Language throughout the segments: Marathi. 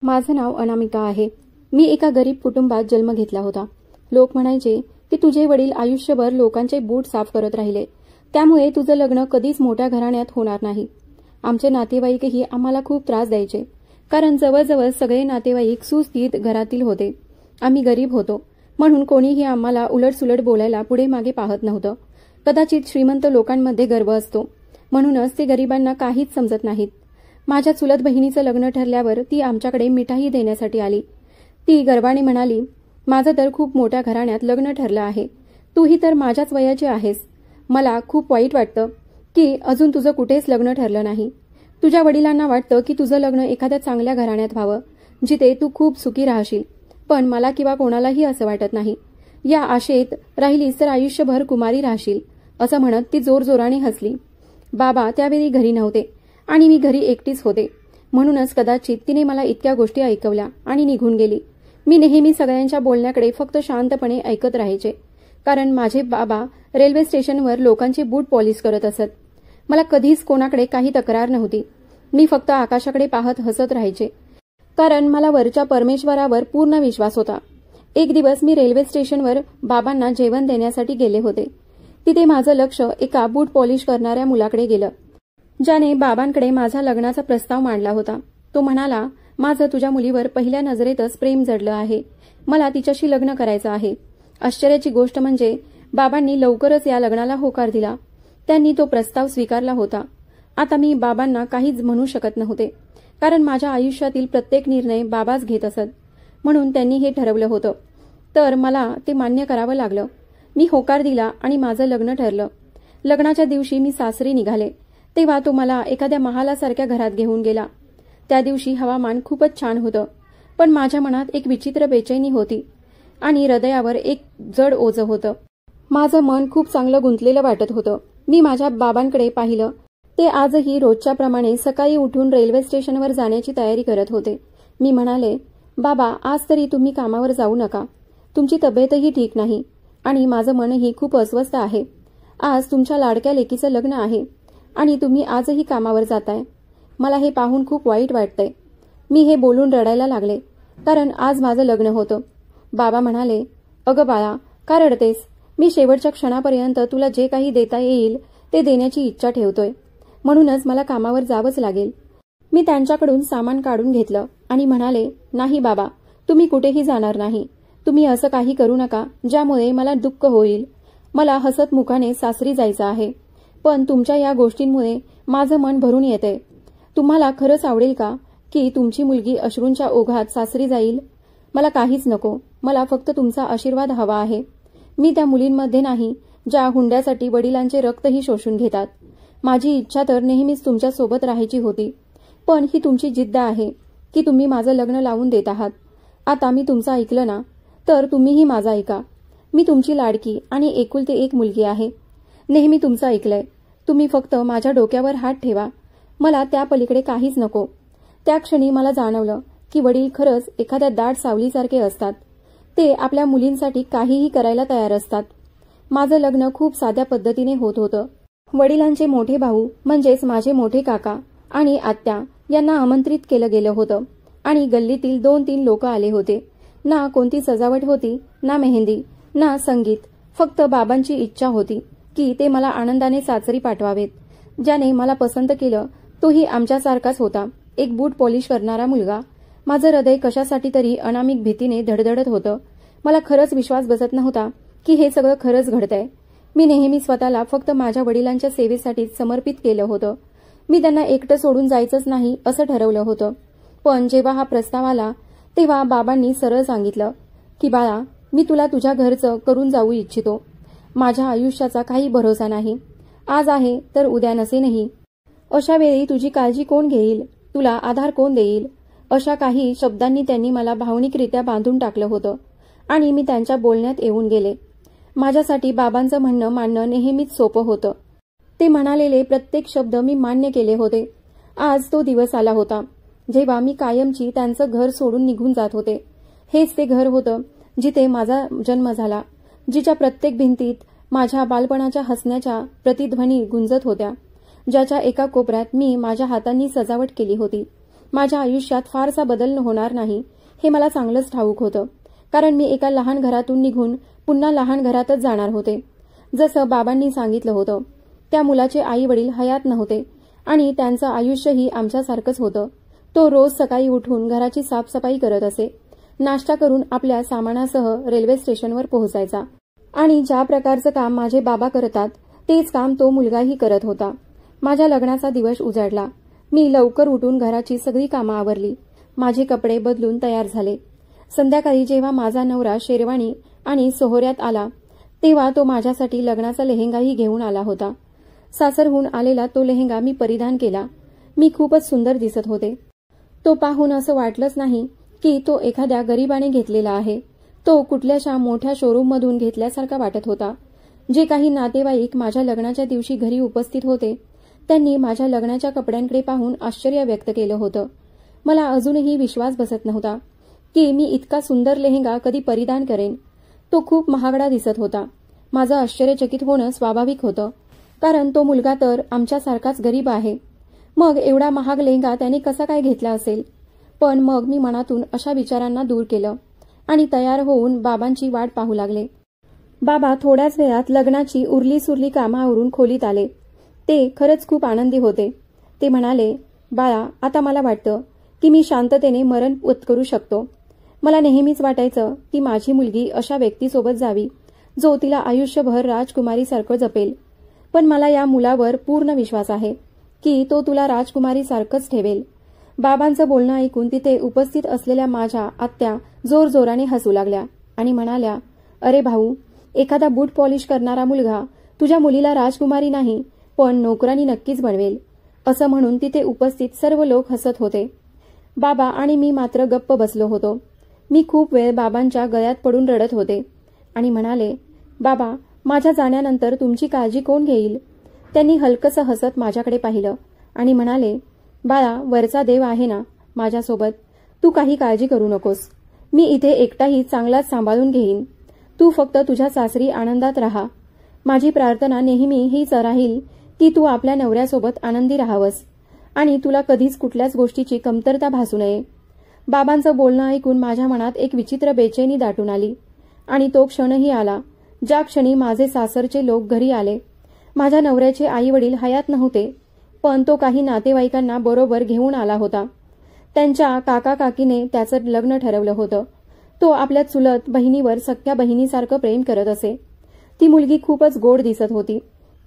माझं नाव अनामिका आहे। मी एका गरीब कुटुंबात जन्म घेतला होता। लोक म्हणायचे की तुझे वडील आयुष्यभर लोकांचे बूट साफ करत राहिले, त्यामुळे तुझं लग्न कधीच मोठ्या घराण्यात होणार नाही। आमचे नातेवाईकही आम्हाला खूप त्रास द्यायचे, कारण जवळजवळ सगळे नातेवाईक सुस्थितीत घरातील होते। आम्ही गरीब होतो, म्हणून कोणीही आम्हाला उलटसुलट बोलायला पुढे मागे पाहत नव्हतं। कदाचित श्रीमंत लोकांमध्ये गर्व असतो, म्हणूनच ते गरिबांना काहीच समजत नाहीत। माझ्या चुलत बहिणीचं लग्न ठरल्यावर ती आमच्याकडे मिठाई देण्यासाठी आली। ती गर्वाने म्हणाली, माझं तर खूप मोठ्या घराण्यात लग्न ठरलं आहे, तूही तर माझ्याच वयाची आहेस। मला खूप वाईट वाटतं की अजून तुझं कुठेच लग्न ठरलं नाही। तुझ्या वडिलांना वाटतं की तुझं लग्न एखाद्या चांगल्या घराण्यात व्हावं, जिथे तू खूप सुखी राहशील, पण मला किंवा कोणालाही असं वाटत नाही। या आशेत राहिलीस तर आयुष्यभर कुमारी राहशील, असं म्हणत ती जोरजोराने हसली। बाबा त्यावेळी घरी नव्हते आणि मी घरी एकटीच होते, म्हणूनच कदाचित तिने मला इतक्या गोष्टी ऐकवल्या आणि निघून गेली। मी नेहमी सगळ्यांच्या बोलण्याकडे फक्त शांतपणे ऐकत राहायचे, कारण माझे बाबा रेल्वे स्टेशनवर लोकांचे बूट पॉलिश करत असत। मला कधीच कोणाकडे काही तक्रार नव्हती। मी फक्त आकाशाकडे पाहत हसत राहायचे, कारण मला वरच्या परमेश्वरावर पूर्ण विश्वास होता। एक दिवस मी रेल्वे स्टेशनवर बाबांना जेवण देण्यासाठी गेले होते। तिथे माझं लक्ष एका बूट पॉलिश करणाऱ्या मुलाकडे गेलं, ज्याने बाबांकडे माझा लग्नाचा प्रस्ताव मांडला होता। तो म्हणाला, माझं तुझ्या मुलीवर पहिल्या नजरेतच प्रेम जडलं आहे, मला तिच्याशी लग्न करायचं आहे। आश्चर्याची गोष्ट म्हणजे बाबांनी लवकरच या लग्नाला होकार दिला। त्यांनी तो प्रस्ताव स्वीकारला होता। आता मी बाबांना काहीच म्हणू शकत नव्हते, कारण माझ्या आयुष्यातील प्रत्येक निर्णय बाबाच घेत असत, म्हणून त्यांनी हे ठरवलं होतं, तर मला ते मान्य करावं लागलं। मी होकार दिला आणि माझं लग्न ठरलं। लग्नाच्या दिवशी मी सासरी निघाले, तेव्हा तो मला एखाद्या महालासारख्या घरात घेऊन गेला। त्या दिवशी हवामान खूपच छान होतं, पण माझ्या मनात एक विचित्र बेचैनी होती आणि हृदयावर एक जड ओझं होतं। माझं मन खूप चांगलं गुंतलेलं वाटत होतं। मी माझ्या बाबांकडे पाहिलं, ते आजही रोजच्याप्रमाणे सकाळी उठून रेल्वे स्टेशनवर जाण्याची तयारी करत होते। मी म्हणाले, बाबा आज तरी तुम्ही कामावर जाऊ नका, तुमची तब्येतही ठीक नाही आणि माझं मनही खूप अस्वस्थ आहे। आज तुमच्या लाडक्या लेकीचं लग्न आहे आणि तुम्ही आजही कामावर जाताय, मला हे पाहून खूप वाईट वाटतंय। मी हे बोलून रडायला लागले, कारण आज माझं लग्न होतं। बाबा म्हणाले, अगं बाळा, का रडतेस? मी शेवटच्या क्षणापर्यंत तुला जे काही देता येईल ते देण्याची इच्छा ठेवतोय, म्हणूनच मला कामावर जावंच लागेल। मी त्यांच्याकडून सामान काढून घेतलं आणि म्हणाले, नाही बाबा, तुम्ही कुठेही जाणार नाही। तुम्ही असं काही करू नका ज्यामुळे मला दुःख होईल। मला हसत मुखाने सासरी जायचं आहे, पण तुमच्या या गोष्टींमुळे माझं मन भरून येतंय। तुम्हाला खरंच आवडेल का की तुमची मुलगी अश्रूंच्या ओघात सासरी जाईल? मला काहीच नको, मला फक्त तुमचा आशीर्वाद हवा आहे। मी त्या मुलींमध्ये नाही ज्या हुंड्यासाठी वडिलांचे रक्तही शोषून घेतात। माझी इच्छा तर नेहमीच तुमच्या सोबत राहायची होती, पण ही तुमची जिद्द आहे की तुम्ही माझं लग्न लावून देत आहात। आता मी तुमचं ऐकलं ना, तर तुम्हीही माझं ऐका। मी तुमची लाडकी आणि एकुलती एक मुलगी आहे। नेहमी तुमचं ऐकलंय। तुम्ही फक्त माझ्या डोक्यावर हात ठेवा, मला त्या पलीकडे काहीच नको। त्या क्षणी मला जाणवलं की वडील खरंच एखाद्या दाट सावलीसारखे असतात। ते आपल्या मुलींसाठी काहीही करायला तयार असतात। माझं लग्न खूप साध्या पद्धतीने होत होतं। वडिलांचे मोठे भाऊ म्हणजेच माझे मोठे काका आणि आत्या यांना आमंत्रित केलं गेलं होतं आणि गल्लीतील 2-3 लोक आले होते। ना कोणती सजावट होती, ना मेहंदी, ना संगीत, फक्त बाबांची इच्छा होती की ते मला आनंदाने सासरी पाठवावेत। ज्याने मला पसंत केलं तोही आमच्यासारखाच होता, एक बूट पॉलिश करणारा मुलगा। माझं हृदय कशासाठी तरी अनामिक भीतीने धडधडत होतं। मला खरंच विश्वास बसत नव्हता की हे सगळं खरंच घडतंय। मी नेहमी स्वतःला फक्त माझ्या वडिलांच्या सेवेसाठीच समर्पित केलं होतं। मी त्यांना एकटं सोडून जायचंच नाही असं ठरवलं होतं। पण जेव्हा हा प्रस्ताव आला तेव्हा बाबांनी सरळ सांगितलं की बाळा, मी तुला तुझ्या घरचं करून जाऊ इच्छितो। माझ्या आयुष्याचा काही भरोसा नाही, आज आहे तर उद्या नसेनही। अशा वेळी तुझी काळजी कोण घेईल, तुला आधार कोण देईल? अशा काही शब्दांनी त्यांनी मला भावनिकरित्या बांधून टाकलं होतं आणि मी त्यांच्या बोलण्यात येऊन गेले। माझ्यासाठी बाबांचं म्हणणं मानणं नेहमीच सोपं होतं। ते म्हणालेले प्रत्येक शब्द मी मान्य केले होते। आज तो दिवस आला होता जेव्हा मी कायमची त्यांचं घर सोडून निघून जात होते। हेच ते घर होतं जिथे माझा जन्म झाला, जिच्या प्रत्येक भिंतीत माझ्या बालपणाच्या हसण्याच्या प्रतिध्वनी गुंजत होत्या, ज्याच्या एका कोपऱ्यात मी माझ्या हातांनी सजावट केली होती। माझ्या आयुष्यात फारसा बदल होणार नाही हे मला चांगलंच ठाऊक होतं, कारण मी एका लहान घरातून निघून पुन्हा लहान घरातच जाणार होते. जसं बाबांनी सांगितलं होतं, त्या मुलाचे आई वडील हयात नव्हते आणि त्यांचं आयुष्यही आमच्यासारखंच होतं. तो रोज सकाळी उठून घराची साफसफाई करत असे, नाश्ता करून आपल्या सामानासह रेल्वे स्टेशनवर पोहोचायचा आणि ज्या प्रकारचं काम माझे बाबा करतात तेच काम तो मुलगाही करत होता. माझ्या लग्नाचा दिवस उजाडला. मी लवकर उठून घराची सगळी कामं आवरली. माझे कपडे बदलून तयार झाले. संध्याकाळी जेव्हा माझा नवरा शेरवानी आणि सोहऱ्यात आला तेव्हा तो माझ्यासाठी लग्नाचा लेहेंगाही घेऊन आला होता. सासरहून आलेला तो लेहेंगा मी परिधान केला. मी खूपच सुंदर दिसत होते. तो पाहून असं वाटलंच नाही की तो एखाद्या गरिबाने घेतलेला आहे. तो कुठल्याशा मोठ्या शोरूममधून घेतल्यासारखा वाटत होता. जे काही नातेवाईक माझ्या लग्नाच्या दिवशी घरी उपस्थित होते त्यांनी माझ्या लग्नाच्या कपड्यांकडे पाहून आश्चर्य व्यक्त केलं होतं. मला अजूनही विश्वास बसत नव्हता की मी इतका सुंदर लेहेंगा कधी परिधान करेन. तो खूप महागडा दिसत होता. माझं आश्चर्यचकित होणं स्वाभाविक होतं, कारण तो मुलगा तर आमच्यासारखाच गरीब आहे. मग एवढा महाग लेहेंगा त्याने कसा काय घेतला असेल? पण मग मी मनातून अशा विचारांना दूर केलं आणि तयार होऊन बाबांची वाट पाहू लागले. बाबा थोड्याच वेळात लग्नाची उरली सुरली कामावरून खोलीत आले. ते खरंच खूप आनंदी होते. ते म्हणाले, बाळा, आता मला वाटतं की मी शांततेने मरण पत्करू शकतो. मला नेहमीच वाटायचं की माझी मुलगी अशा व्यक्तीसोबत जावी जो तिला आयुष्यभर राजकुमारीसारखं जपेल. पण मला या मुलावर पूर्ण विश्वास आहे की तो तुला राजकुमारीसारखंच ठेवेल. बाबांचं बोलणं ऐकून तिथे उपस्थित असलेल्या माझ्या आत्या जोरजोराने हसू लागल्या आणि म्हणाल्या, अरे भाऊ, एखादा बूट पॉलिश करणारा मुलगा तुझ्या मुलीला राजकुमारी नाही पण नोकरानी नक्कीच बनवेल. असं म्हणून तिथे उपस्थित सर्व लोक हसत होते. बाबा आणि मी मात्र गप्प बसलो होतो. मी खूप वेळ बाबांच्या गळ्यात पडून रडत होते आणि म्हणाले, बाबा, माझ्या जाण्यानंतर तुमची काळजी कोण घेईल? त्यांनी हलकसं हसत माझ्याकडे पाहिलं आणि म्हणाले, बाळा, वरचा देव आहे ना माझ्यासोबत. तू काही काळजी करू नकोस. मी इथे एकटाही चांगलाच सांभाळून घेईन. तू फक्त तुझ्या सासरी आनंदात राहा. माझी प्रार्थना नेहमी हीच राहील की तू आपल्या नवऱ्यासोबत आनंदी राहावंस आणि तुला कधीच कुठल्याच गोष्टीची कमतरता भासू नये. बाबांचं बोलणं ऐकून माझ्या मनात एक विचित्र बेचैनी दाटून आली आणि तो क्षणही आला ज्या क्षणी माझे सासरचे लोक घरी आले. माझ्या नवऱ्याचे आई वडील हयात नव्हते, पण तो काही नातेवाईकांना बरोबर घेऊन आला होता. त्यांच्या काका काकीने त्याचं लग्न ठरवलं होतं. तो आपल्या चुलत बहिणीवर सख्या बहिणीसारखं प्रेम करत असे. ती मुलगी खूपच गोड दिसत होती.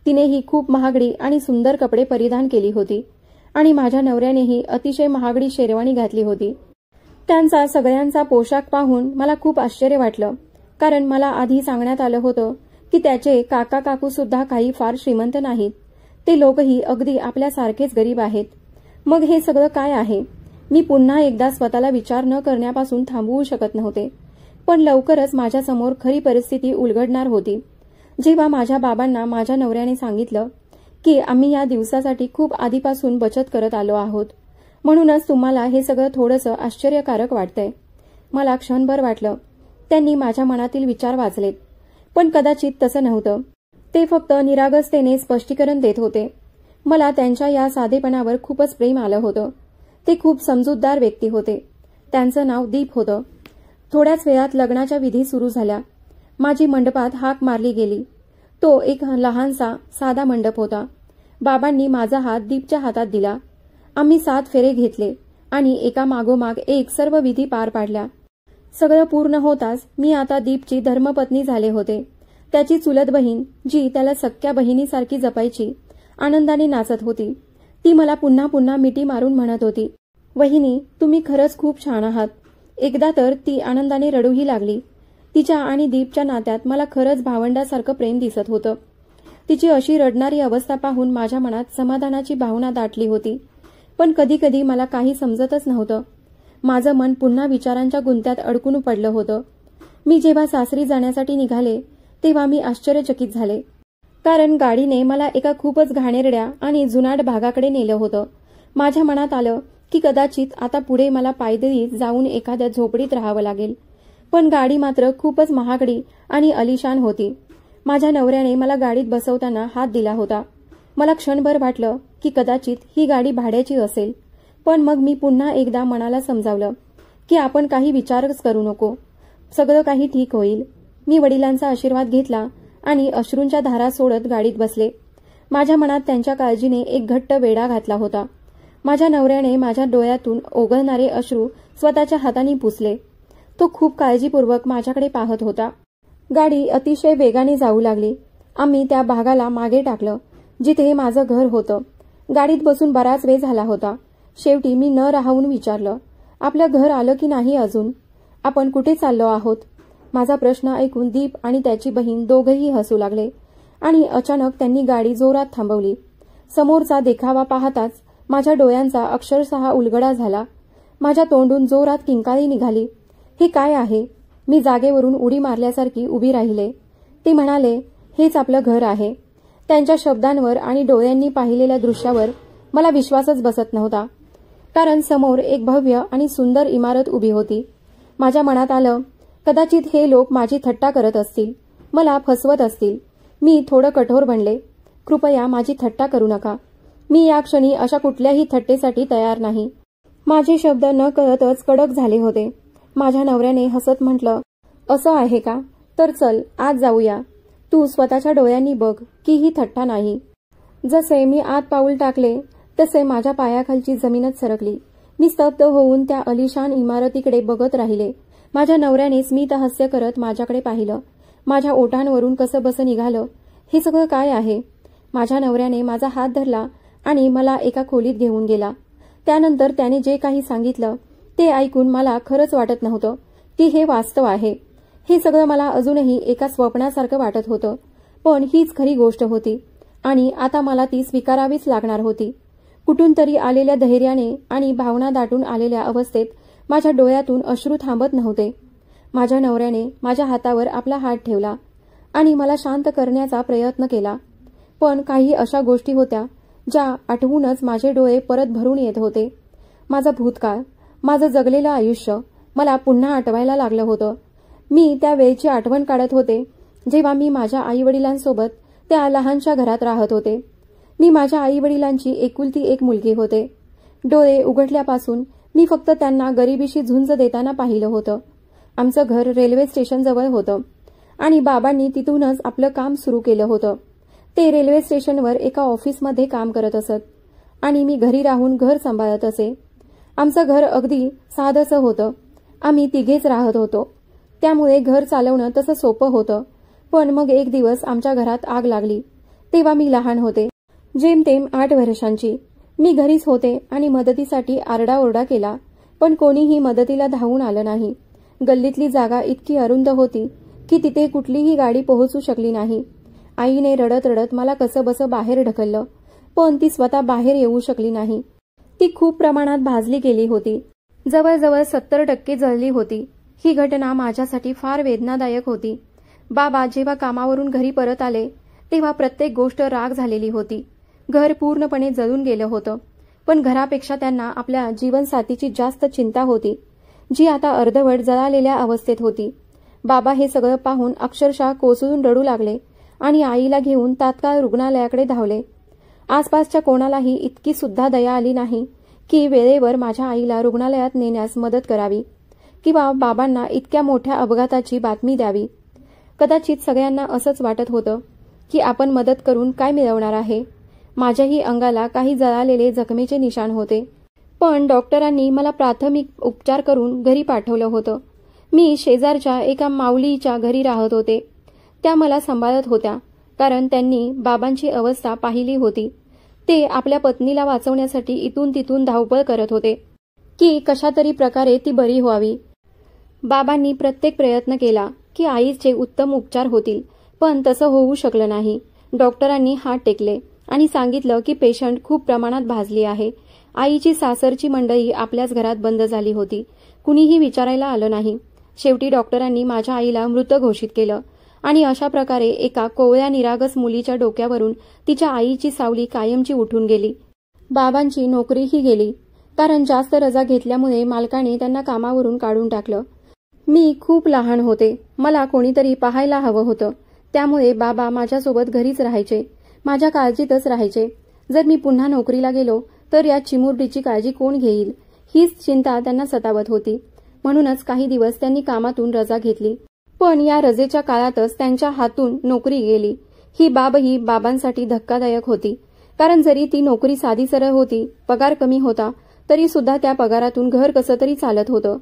तिनेही खूप महागडी आणि सुंदर कपडे परिधान केली होती आणि माझ्या नवऱ्यानेही अतिशय महागडी शेरवानी घातली होती. त्यांचा सगळ्यांचा पोशाख पाहून मला खूप आश्चर्य वाटलं, कारण मला आधी सांगण्यात आलं होतं की त्याचे काका काकू सुद्धा काही फार श्रीमंत नाहीत. ते लोकही अगदी आपल्यासारखेच गरीब आहेत. मग हे सगळं काय आहे? मी पुन्हा एकदा स्वतःला विचार न करण्यापासून थांबवू शकत नव्हते. पण लवकरच माझ्यासमोर खरी परिस्थिती उलगडणार होती. जेव्हा माझ्या बाबांना माझ्या नवऱ्याने सांगितलं की आम्ही या दिवसासाठी खूप आधीपासून बचत करत आलो आहोत, म्हणूनच तुम्हाला हे सगळं थोडंसं आश्चर्यकारक वाटतंय. मला क्षणभर वाटलं त्यांनी माझ्या मनातील विचार वाचलेत, पण कदाचित तसं नव्हतं. ते फक्त निरागसतेने स्पष्टीकरण देत होते. मला त्यांच्या या साधेपणावर खूपच प्रेम आलं होतं. ते खूप समजूतदार व्यक्ती होते. त्यांचं नाव दीप होतं. थोड्याच वेळात लग्नाच्या विधी सुरू झाल्या. माझी मंडपात हाक मारली गेली. तो एक लहानसा साधा मंडप होता. बाबांनी माझा हात दीपच्या हातात दिला. आम्ही 7 फेरे घेतले आणि एका मागोमाग एक सर्व विधी पार पाडल्या. सगळं पूर्ण होताच मी आता दीपची धर्मपत्नी झाले होते. त्याची चुलत बहीण, जी त्याला सख्या बहिणीसारखी जपायची, आनंदाने नाचत होती. ती मला पुन्हा पुन्हा मिठी मारून म्हणत होती, वहिनी, तुम्ही खरंच खूप छान आहात. एकदा तर ती आनंदाने रडूही लागली. तिच्या आणि दीपच्या नात्यात मला खरंच भावंडासारखं प्रेम दिसत होतं. तिची अशी रडणारी अवस्था पाहून माझ्या मनात समाधानाची भावना दाटली होती. पण कधी कधी मला काही समजतच नव्हतं. माझं मन पुन्हा विचारांच्या गुंत्यात अडकून पडलं होतं. मी जेव्हा सासरी जाण्यासाठी निघाले तेव्हा मी आश्चर्यचकित झाले, कारण गाडीने मला एका खूपच घाणेरड्या आणि जुनाट भागाकडे नेलं होतं. माझ्या मनात आलं की कदाचित आता पुढे मला पायदळी जाऊन एखाद्या झोपडीत राहावं लागेल. पण गाडी मात्र खूपच महागडी आणि अलिशान होती. माझ्या नवऱ्याने मला गाडीत बसवताना हात दिला होता. मला क्षणभर वाटलं की कदाचित ही गाडी भाड्याची असेल, पण मग मी पुन्हा एकदा मनाला समजावलं की आपण काही विचारच करू नको, सगळं काही ठीक होईल. मी वडिलांचा आशीर्वाद घेतला आणि अश्रूंच्या धारा सोडत गाडीत बसले. माझ्या मनात त्यांच्या काळजीने एक घट्ट वेढा घातला होता. माझ्या नवऱ्याने माझ्या डोळ्यातून ओघळणारे अश्रू स्वतःच्या हाताने पुसले. तो खूप काळजीपूर्वक माझ्याकडे पाहत होता. गाडी अतिशय वेगाने जाऊ लागली. आम्ही त्या भागाला मागे टाकलं जिथे माझं घर होतं. गाडीत बसून बराच वेळ झाला होता. शेवटी मी न राहून विचारलं, आपलं घर आलं की नाही अजून? आपण कुठे चाललो आहोत? माझा प्रश्न ऐकून दीप आणि त्याची बहीण दोघंही हसू लागले आणि अचानक त्यांनी गाडी जोरात थांबवली. समोरचा देखावा पाहताच माझ्या डोळ्यांचा अक्षरशः उलगडा झाला. माझ्या तोंडून जोरात किंकाळी निघाली. हे काय आहे? मी जागेवरून उडी मारल्यासारखी उभी राहिले. ते म्हणाले, हेच आपलं घर आहे. त्यांच्या शब्दांवर आणि डोळ्यांनी पाहिलेल्या दृश्यावर मला विश्वासच बसत नव्हता. कारण समोर एक भव्य आणि सुंदर इमारत उभी होती. माझ्या मनात आलं, कदाचित हे लोक माझी थट्टा करत असतील, मला फसवत असतील. मी थोडं कठोर बनले. कृपया माझी थट्टा करू नका. मी या क्षणी अशा कुठल्याही थट्टेसाठी तयार नाही. माझे शब्द न कळतच कडक झाले होते. माझ्या नवऱ्याने हसत म्हटलं, असं आहे का? तर चल आत जाऊया. तू स्वतःच्या डोळ्यांनी बघ की ही थट्टा नाही. जसे मी आत पाऊल टाकले तसे माझ्या पायाखालची जमीनच सरकली. मी स्तब्ध होऊन त्या अलिशान इमारतीकडे बघत राहिले. माझ्या नवऱ्याने स्मितहास्य करत माझ्याकडे पाहिलं. माझ्या ओठांवरून कसंबसं निघालं, हे सगळं काय आहे? माझ्या नवऱ्याने माझा हात धरला आणि मला एका खोलीत घेऊन गेला. त्यानंतर त्याने जे काही सांगितलं ते ऐकून मला खरंच वाटत नव्हतं की हे वास्तव आहे. हे सगळं मला अजूनही एका स्वप्नासारखं वाटत होतं. पण हीच खरी गोष्ट होती आणि आता मला ती स्वीकारावीच लागणार होती. कुठून तरी आलेल्या धैर्याने आणि भावना दाटून आलेल्या अवस्थेत माझ्या डोळ्यातून अश्रू थांबत नव्हते. माझ्या नवऱ्याने माझ्या हातावर आपला हात ठेवला आणि मला शांत करण्याचा प्रयत्न केला. पण काही अशा गोष्टी होत्या ज्या आठवूनच माझे डोळे परत भरून येत होते. माझा भूतकाळ, माझं जगलेलं आयुष्य मला पुन्हा आठवायला लागलं होतं. मी त्या वेळची आठवण काढत होते जेव्हा मी माझ्या आईवडिलांसोबत त्या लहानशा घरात राहत होते. मी माझ्या आईवडिलांची एकुलती एक मुलगी होते. डोळे उघडल्यापासून मी फक्त त्यांना गरिबीशी झुंज देताना पाहिलं होतं. आमचं घर रेल्वे स्टेशनजवळ होतं आणि बाबांनी तिथूनच आपलं काम सुरू केलं होतं. ते रेल्वे स्टेशनवर एका ऑफिसमध्ये काम करत असत आणि मी घरी राहून घर सांभाळत असे. आमचं घर अगदी साधंसं होतं. आम्ही तिघेच राहत होतो, त्यामुळे घर चालवणं तसं सोपं होतं. पण मग एक दिवस आमच्या घरात आग लागली. तेव्हा मी लहान होते, जेमतेम 8 वर्षांची. मी घरीच होते आणि मदतीसाठी आरडाओरडा केला, पण कोणीही मदतीला धावून आलं नाही. गल्लीतली जागा इतकी अरुंद होती की तिथे कुठलीही गाडी पोहोचू शकली नाही. आईने रडत रडत मला कसंबसं बाहेर ढकललं, पण ती स्वतः बाहेर येऊ शकली नाही. ती खूप प्रमाणात भाजली गेली होती. जवळजवळ 70% जळली होती. ही घटना माझ्यासाठी फार वेदनादायक होती. बाबा जेव्हा कामावरून घरी परत आले तेव्हा प्रत्येक गोष्ट राग झालेली होती. घर पूर्णपणे जळून गेलं होतं. पण घरापेक्षा त्यांना आपल्या जीवनसाथीची जास्त चिंता होती, जी आता अर्धवट जळालेल्या अवस्थेत होती. बाबा हे सगळं पाहून अक्षरशः कोसळून रडू लागले आणि आईला घेऊन तात्काळ रुग्णालयाकडे धावले. आसपासच्या कोणालाही इतकी सुद्धा दया आली नाही की वेळेवर माझ्या आईला रुग्णालयात नेण्यास मदत करावी किंवा बाबांना इतक्या मोठ्या अपघाताची बातमी द्यावी. कदाचित सगळ्यांना असंच वाटत होतं की आपण मदत करून काय मिळवणार आहे. माझ्याही अंगाला काही जळालेले जखमेचे निशाण होते. पण डॉक्टरांनी मला प्राथमिक उपचार करून घरी पाठवलं होतं. मी शेजारच्या एका माऊलीच्या घरी राहत होते. त्या मला सांभाळत होत्या कारण त्यांनी बाबांची अवस्था पाहिली होती. ते आपल्या पत्नीला वाचवण्यासाठी इथून तिथून धावपळ करत होते की कशातरी प्रकारे ती बरी व्हावी. बाबांनी प्रत्येक प्रयत्न केला की आईचे उत्तम उपचार होतील, पण तसं होऊ शकलं नाही. डॉक्टरांनी हात टेकले आणि सांगितलं की पेशंट खूप प्रमाणात भाजली आहे. आईची सासरची मंडळी आपल्याच घरात बंद झाली होती. कुणीही विचारायला आलं नाही. शेवटी डॉक्टरांनी माझ्या आईला मृत घोषित केलं आणि अशा प्रकारे एका कोवळ्या निरागस मुलीच्या डोक्यावरून तिच्या आईची सावली कायमची उठून गेली. बाबांची नोकरीही गेली कारण जास्त रजा घेतल्यामुळे मालकाने त्यांना कामावरून काढून टाकलं. मी खूप लहान होते. मला कोणीतरी पाहायला हवं होतं. त्यामुळे बाबा माझ्यासोबत घरीच राहायचे, माझ्या काळजीतच राहायचे. जर मी पुन्हा नोकरीला गेलो तर या चिमुरडीची काळजी कोण घेईल, हीच चिंता त्यांना सतावत होती. म्हणूनच काही दिवस त्यांनी कामातून रजा घेतली. पण या रजेच्या काळातच त्यांच्या हातून नोकरी गेली. ही बाबही बाबांसाठी धक्कादायक होती. कारण जरी ती नोकरी साधी सरळ होती, पगार कमी होता, तरी सुद्धा त्या पगारातून घर कसं तरी चालत होतं.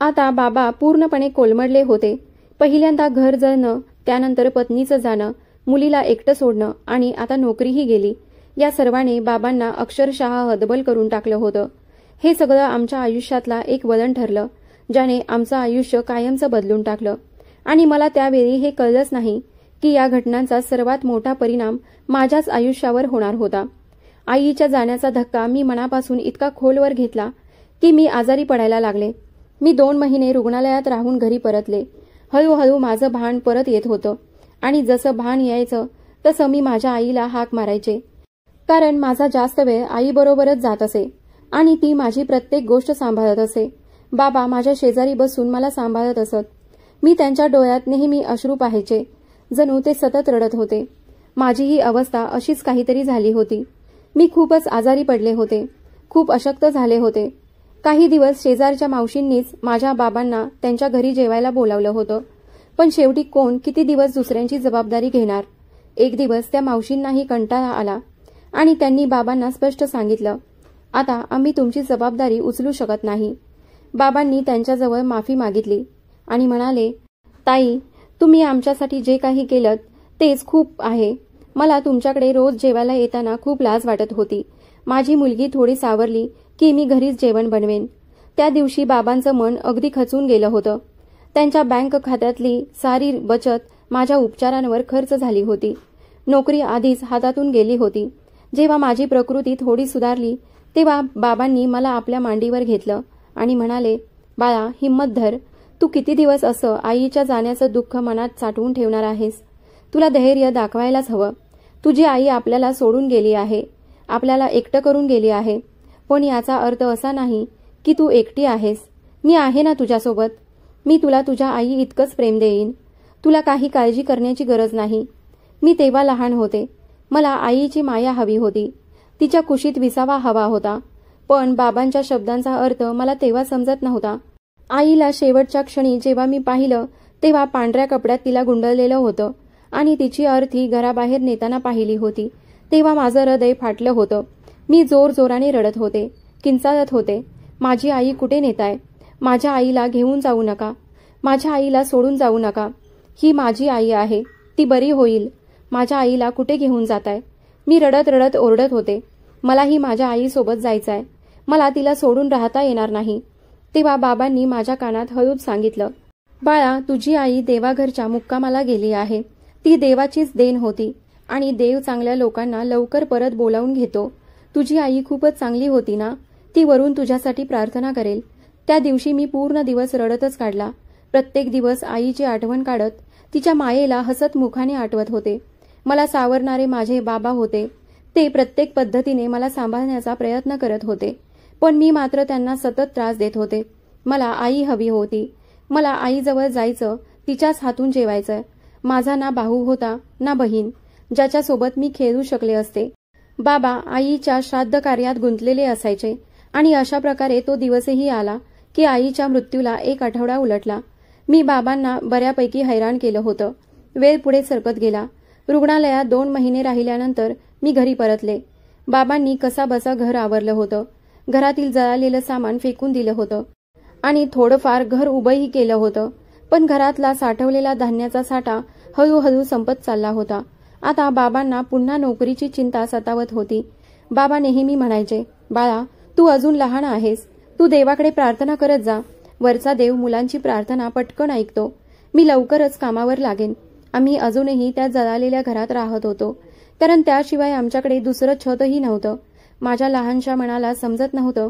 आता बाबा पूर्णपणे कोलमडले होते. पहिल्यांदा घर जळणं, त्यानंतर पत्नीचं जाणं, मुलीला एकटं सोडणं आणि आता नोकरीही गेली. या सर्वाने बाबांना अक्षरशः हतबल करून टाकलं होतं. हे सगळं आमच्या आयुष्यातला एक वळण ठरलं, ज्याने आमचं आयुष्य कायमचं बदलून टाकलं. आणि मला त्यावेळी हे कळलंच नाही की या घटनांचा सर्वात मोठा परिणाम माझ्याच आयुष्यावर होणार होता. आईच्या जाण्याचा धक्का मी मनापासून इतका खोलवर घेतला की मी आजारी पडायला लागले. मी 2 महिने रुग्णालयात राहून घरी परतले. हळूहळू माझं भान परत येत होतं आणि जसं भान यायचं तसं मी माझ्या आईला हाक मारायचे. कारण माझा जास्त वेळ आईबरोबरच जात असे आणि ती माझी प्रत्येक गोष्ट सांभाळत असे. बाबा माझ्या शेजारी बसून मला सांभाळत असत. मी त्यांच्या डोळ्यात नेहमी अश्रू पाहायचे, जणू ते सतत रडत होते. माझीही अवस्था अशीच काहीतरी झाली होती. मी खूपच आजारी पडले होते, खूप अशक्त झाले होते. काही दिवस शेजारच्या मावशींनीच माझ्या बाबांना त्यांच्या घरी जेवायला बोलावलं होतं. पण शेवटी कोण किती दिवस दुसऱ्यांची जबाबदारी घेणार. एक दिवस त्या मावशींनाही कंटाळा आला आणि त्यांनी बाबांना स्पष्ट सांगितलं, आता आम्ही तुमची जबाबदारी उचलू शकत नाही. बाबांनी त्यांच्याजवळ माफी मागितली आणि म्हणाले, ताई, तुम्ही आमच्यासाठी जे काही केलं तेच खूप आहे. मला तुमच्याकडे रोज जेवायला येताना खूप लाज वाटत होती. माझी मुलगी थोडी सावरली की मी घरीच जेवण बनवेन. त्या दिवशी बाबांचं मन अगदी खचून गेलं होतं. त्यांच्या बँक खात्यातली सारी बचत माझ्या उपचारांवर खर्च झाली होती. नोकरी आधीच हातातून गेली होती. जेव्हा माझी प्रकृती थोडी सुधारली तेव्हा बाबांनी मला आपल्या मांडीवर घेतलं आणि म्हणाले, बाळा, हिम्मत धर. तू किती दिवस असं आईच्या जाण्याचं दुःख मनात साठवून ठेवणार आहेस. तुला धैर्य दाखवायलाच हवं. तुझी आई आपल्याला सोडून गेली आहे, आपल्याला एकटं करून गेली आहे. पण याचा अर्थ असा नाही की तू एकटी आहेस. मी आहे ना तुझ्यासोबत. मी तुला तुझ्या आई इतकंच प्रेम देईन. तुला काही काळजी करण्याची गरज नाही. मी तेव्हा लहान होते. मला आईची माया हवी होती. तिच्या कुशीत विसावा हवा होता. पण बाबांच्या शब्दांचा अर्थ मला तेव्हा समजत नव्हता. आईला शेवटच्या क्षणी जेव्हा मी पाहिलं तेव्हा पांढऱ्या कपड्यात तिला गुंडळलेलं होतं आणि तिची अर्थी घराबाहेर नेताना पाहिली होती. तेव्हा माझं हृदय फाटलं होतं. मी जोरजोराने रडत होते, किंचाळत होते, माझी आई कुठे नेताय? माझ्या आईला घेऊन जाऊ नका. माझ्या आईला सोडून जाऊ नका. ही माझी आई आहे, ती बरी होईल. माझ्या आईला कुठे घेऊन जाताय? मी रडत रडत ओरडत होते. मलाही माझ्या आईसोबत जायचंय. मला तिला सोडून राहता येणार नाही. तेव्हा बाबांनी माझ्या कानात हळूच सांगितलं, बाळा, तुझी आई देवाघरच्या मुक्कामाला गेली आहे. ती देवाचीच देण होती आणि देव चांगल्या लोकांना लवकर परत बोलावून घेतो. तुझी आई खूपच चांगली होती ना. ती वरून तुझ्यासाठी प्रार्थना करेल. त्या दिवशी मी पूर्ण दिवस रडतच काढला. प्रत्येक दिवस आईची आठवण काढत तिच्या मायेला हसत मुखाने आठवत होते. मला सावरणारे माझे बाबा होते. ते प्रत्येक पद्धतीने मला सांभाळण्याचा प्रयत्न करत होते. पण मी मात्र त्यांना सतत त्रास देत होते. मला आई हवी होती. मला आईजवळ जायचं, तिच्याच हातून जेवायचं. माझा ना भाऊ होता ना बहीण, ज्याच्यासोबत मी खेळू शकले असते. बाबा आईच्या श्राद्ध कार्यात गुंतलेले असायचे आणि अशा प्रकारे तो दिवसही आला की आईच्या मृत्यूला 1 आठवडा उलटला. मी बाबांना बऱ्यापैकी हैराण केलं होतं. वेळ पुढे सरकत गेला. रुग्णालयात 2 महिने राहिल्यानंतर मी घरी परतले. बाबांनी कसाबसा घर आवरलं होतं. घरातील जळालेलं सामान फेकून दिलं होतं आणि थोडंफार घर उभंही केलं होतं. पण घरातला साठवलेला धान्याचा साठा हळूहळू संपत चालला होता. आता बाबांना पुन्हा नोकरीची चिंता सतावत होती. बाबा नेहमी म्हणायचे, बाळा, तू अजून लहान आहेस. तू देवाकडे प्रार्थना करत जा. वरचा देव मुलांची प्रार्थना पटकन ऐकतो. मी लवकरच कामावर लागेन. आम्ही अजूनही त्या जळालेल्या घरात राहत होतो, कारण त्याशिवाय आमच्याकडे दुसरं छतही नव्हतं. माझ्या लहानशा मनाला समजत नव्हतं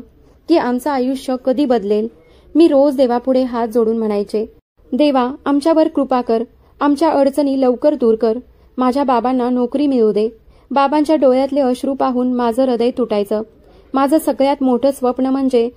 की आमचं आयुष्य कधी बदलेल. मी रोज देवापुढे हात जोडून म्हणायचे, देवा, आमच्यावर कृपा कर. आमच्या अडचणी लवकर दूर कर. माझ्या बाबांना नोकरी मिळू दे. बाबांच्या डोळ्यातले अश्रू पाहून माझं हृदय तुटायचं. माझं सगळ्यात मोठं स्वप्न म्हणजे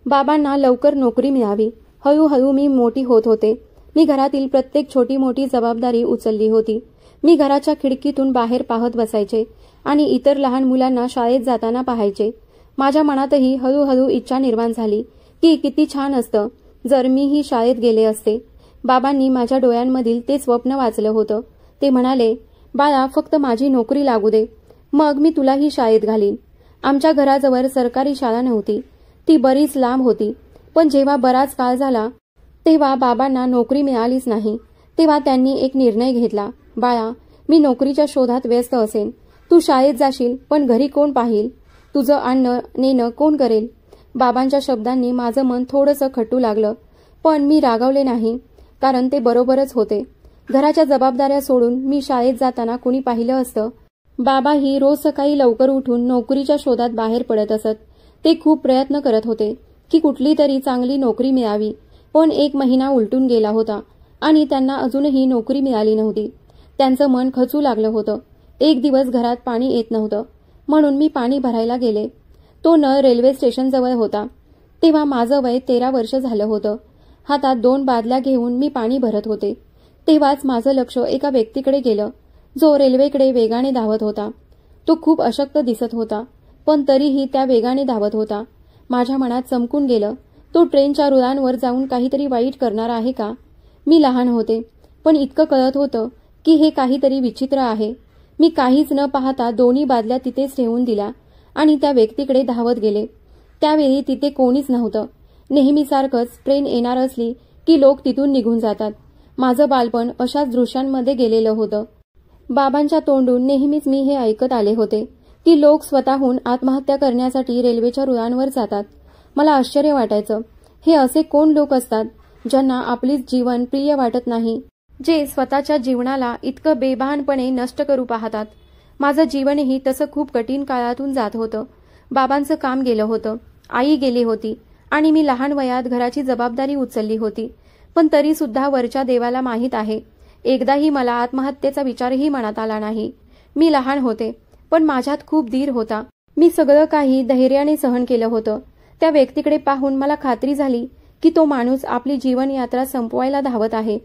बाबांना लवकर नोकरी मिळावी. हळूहळू मी मोठी होत होते. मी घरातील प्रत्येक छोटी मोठी जबाबदारी उचलली होती. मी घराच्या खिडकीतून बाहेर पाहत बसायचे आणि इतर लहान मुलांना शाळेत जाताना पाहायचे. माझ्या मनातही हळूहळू इच्छा निर्माण झाली की किती छान असतं जर मीही शाळेत गेले असते. बाबांनी माझ्या डोळ्यांमधील ते स्वप्न वाचलं होतं. ते म्हणाले, बाळा, फक्त माझी नोकरी लागू दे, मग मी तुलाही शाळेत घालीन. आमच्या घराजवळ सरकारी शाळा नव्हती. ती बरीच लांब होती. पण जेव्हा बराच काळ झाला तेव्हा बाबांना नोकरी मिळालीच नाही. तेव्हा त्यांनी एक निर्णय घेतला, बाळा, मी नोकरीच्या शोधात व्यस्त असेन. तू शाळेत जाशील, पण घरी कोण पाहील? तुझं आणणं नेणं कोण करेल? बाबांच्या शब्दांनी माझं मन थोडंसं खट्टू लागलं. पण मी रागावले नाही, कारण ते बरोबरच होते. घराच्या जबाबदाऱ्या सोडून मी शाळेत जाताना कुणी पाहिलं असतं? बाबाही रोज सकाळी लवकर उठून नोकरीच्या शोधात बाहेर पडत असत. ते खूप प्रयत्न करत होते की कुठली तरी चांगली नोकरी मिळावी. पण 1 महिना उलटून गेला होता आणि त्यांना अजूनही नोकरी मिळाली नव्हती. त्यांचं मन खचू लागलं होतं. एक दिवस घरात पाणी येत नव्हतं, म्हणून मी पाणी भरायला गेले. तो नळ रेल्वे स्टेशनजवळ होता. तेव्हा माझं वय 13 वर्ष झालं होतं. हातात 2 बादल्या घेऊन मी पाणी भरत होते. तेव्हाच माझं लक्ष एका व्यक्तीकडे गेलं, जो रेल्वेकडे वेगाने धावत होता. तो खूप अशक्त दिसत होता, पण तरीही त्या वेगाने धावत होता. माझ्या मनात चमकून गेलं, तो ट्रेनच्या रुळांवर जाऊन काहीतरी वाईट करणार आहे का? मी लहान होते, पण इतकं कळत होतं की हे काहीतरी विचित्र आहे. मी काहीच न पाहता 2 बादल्या तिथेच ठेवून दिल्या आणि त्या व्यक्तीकडे धावत गेले. त्यावेळी तिथे कोणीच नव्हतं. नेहमीसारखंच ट्रेन येणार असली की लोक तिथून निघून जातात. माझं बालपण अशाच दृश्यांमध्ये गेलेलं होतं. बाबांच्या तोंडून नेहमीच मी हे ऐकत आले होते की लोक स्वतःहून आत्महत्या करण्यासाठी रेल्वेच्या रुळांवर जातात. मला आश्चर्य वाटायचं, हे असे कोण लोक असतात ज्यांना आपलीच जीवन प्रिय वाटत नाही, जे स्वतःच्या जीवनाला इतकं बेभानपणे नष्ट करू पाहतात. माझं जीवनही तसं खूप कठीण काळातून जात होतं. बाबांचं काम गेलं होतं, आई गेली होती आणि मी लहान वयात घराची जबाबदारी उचलली होती. पण तरी सुद्धा वरच्या देवाला माहीत आहे, एकदाही मला आत्महत्येचा विचारही मनात आला नाही. मी लहान होते, पण माझ्यात खूप धीर होता. मी सगळं काही धैर्याने सहन केलं होतं. त्या व्यक्तीकडे पाहून मला खात्री झाली की तो माणूस आपली जीवनयात्रा संपवायला धावत आहे.